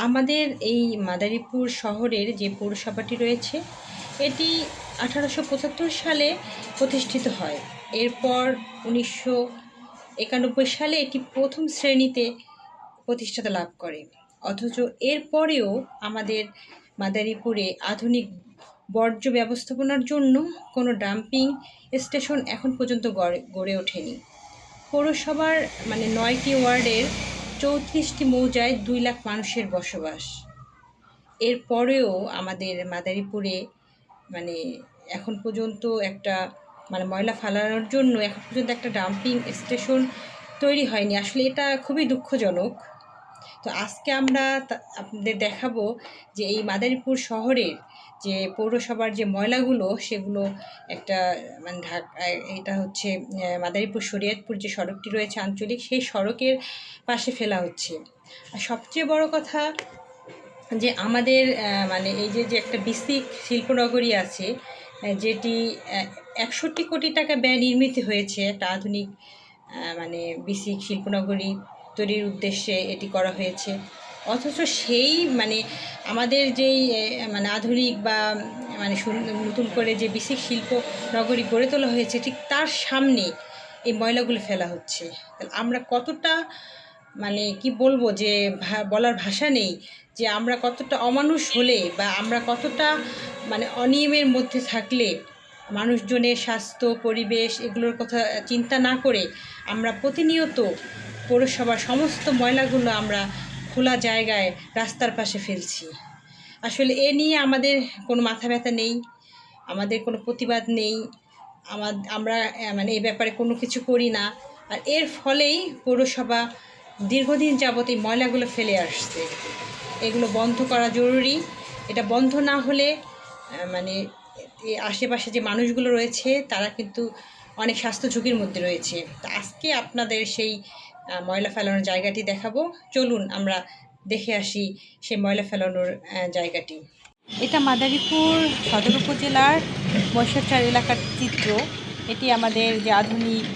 আমাদের এই মাদারীপুর শহরের যে পৌরসভাটি রয়েছে এটি 1875 সালে প্রতিষ্ঠিত হয়। এরপর 1991 সালে এটি প্রথম শ্রেণীতে প্রতিষ্ঠাতা লাভ করে। অথচ এরপরেও আমাদের মাদারীপুরে আধুনিক বর্জ্য ব্যবস্থাপনার জন্য কোনো ডাম্পিং স্টেশন এখন পর্যন্ত গড়ে ওঠেনি। পৌরসভার 9টি ওয়ার্ডের 34টি মৌজায় 2 লাখ মানুষের বসবাস। এরপরেও আমাদের মাদারীপুরে মানে এখন পর্যন্ত একটা ময়লা ফেলানোর জন্য এখন পর্যন্ত একটা ডাম্পিং স্টেশন তৈরি হয়নি। আসলে এটা খুবই দুঃখজনক। তো আজকে আমরা আপনাদের দেখাবো যে এই মাদারীপুর শহরের যে পৌরসভার যে ময়লাগুলো সেগুলো একটা এটা হচ্ছে মাদারীপুর শরীয়তপুর যে সড়কটি রয়েছে আঞ্চলিক, সেই সড়কের পাশে ফেলা হচ্ছে। আর সবচেয়ে বড় কথা যে আমাদের এই যে একটা বিসিক শিল্পনগরী আছে, যেটি 61 কোটি টাকা ব্যয় নির্মিত হয়েছে। একটা আধুনিক বিসিক শিল্পনগরী তৈরির উদ্দেশ্যে এটি করা হয়েছে। অথচ সেই আমাদের যেই আধুনিক বা নতুন করে যে বিসিক শিল্প নগরী গড়ে তোলা হয়েছে, ঠিক তার সামনে এই ময়লাগুলো ফেলা হচ্ছে। আমরা কতটা কি বলবো, যে বলার ভাষা নেই যে আমরা কতটা অমানুষ হলে বা আমরা কতটা অনিয়মের মধ্যে থাকলে মানুষজনের স্বাস্থ্য, পরিবেশ এগুলোর কথা চিন্তা না করে আমরা প্রতিনিয়ত পৌরসভার সমস্ত ময়লাগুলো আমরা খোলা জায়গায় রাস্তার পাশে ফেলছি। আসলে এ নিয়ে আমাদের কোনো মাথা ব্যথা নেই, আমাদের কোনো প্রতিবাদ নেই, আমরা এই ব্যাপারে কোনো কিছু করি না। আর এর ফলেই পৌরসভা দীর্ঘদিন যাবত এই ময়লাগুলো ফেলে আসছে। এগুলো বন্ধ করা জরুরি। এটা বন্ধ না হলে আশেপাশে যে মানুষগুলো রয়েছে তারা কিন্তু অনেক স্বাস্থ্য ঝুঁকির মধ্যে রয়েছে। তো আজকে আপনাদের সেই ময়লা ফেলানোর জায়গাটি দেখাবো। চলুন আমরা দেখে আসি সেই ময়লা ফেলানোর জায়গাটি। এটা মাদারীপুর সদর উপজেলার মহেশ্বরচর এলাকার চিত্র। এটি আমাদের যে আধুনিক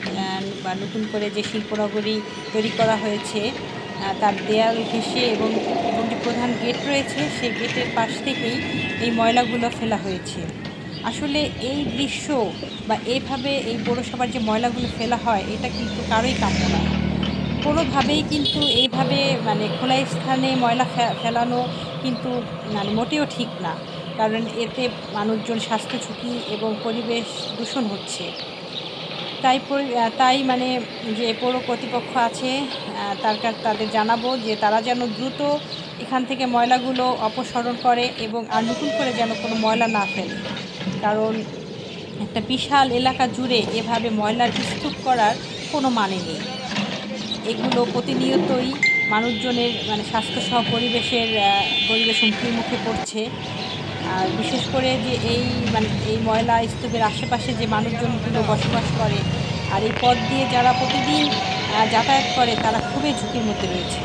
বা নতুন করে যে শিল্পনগরী তৈরি করা হয়েছে তার দেয়াল ঘেঁষে এবং যে প্রধান গেট রয়েছে সেই গেটের পাশ থেকেই এই ময়লাগুলো ফেলা হয়েছে। আসলে এই দৃশ্য বা এইভাবে এই পৌরসভার যে ময়লাগুলো ফেলা হয় এটা কিন্তু কারোই কাম্য নয়। কোনোভাবেই কিন্তু এইভাবে খোলা স্থানে ময়লা ফেলানো কিন্তু মোটেও ঠিক না, কারণ এতে মানুষজন স্বাস্থ্য ঝুঁকি এবং পরিবেশ দূষণ হচ্ছে। তাই যে পৌর কর্তৃপক্ষ আছে তাদের জানাবো যে তারা যেন দ্রুত এখান থেকে ময়লাগুলো অপসারণ করে এবং আর নতুন করে যেন কোনো ময়লা না ফেলে, কারণ একটা বিশাল এলাকা জুড়ে এভাবে ময়লার স্তূপ করার কোনো মানে নেই। এগুলো প্রতিনিয়তই মানুষজনের স্বাস্থ্যসহ পরিবেশ হুমকির মুখে পড়ছে। আর বিশেষ করে যে এই ময়লা স্তূপের আশেপাশে যে মানুষজনগুলো বসবাস করে আর এই পথ দিয়ে যারা প্রতিদিন যাতায়াত করে তারা খুবই ঝুঁকির মধ্যে রয়েছে।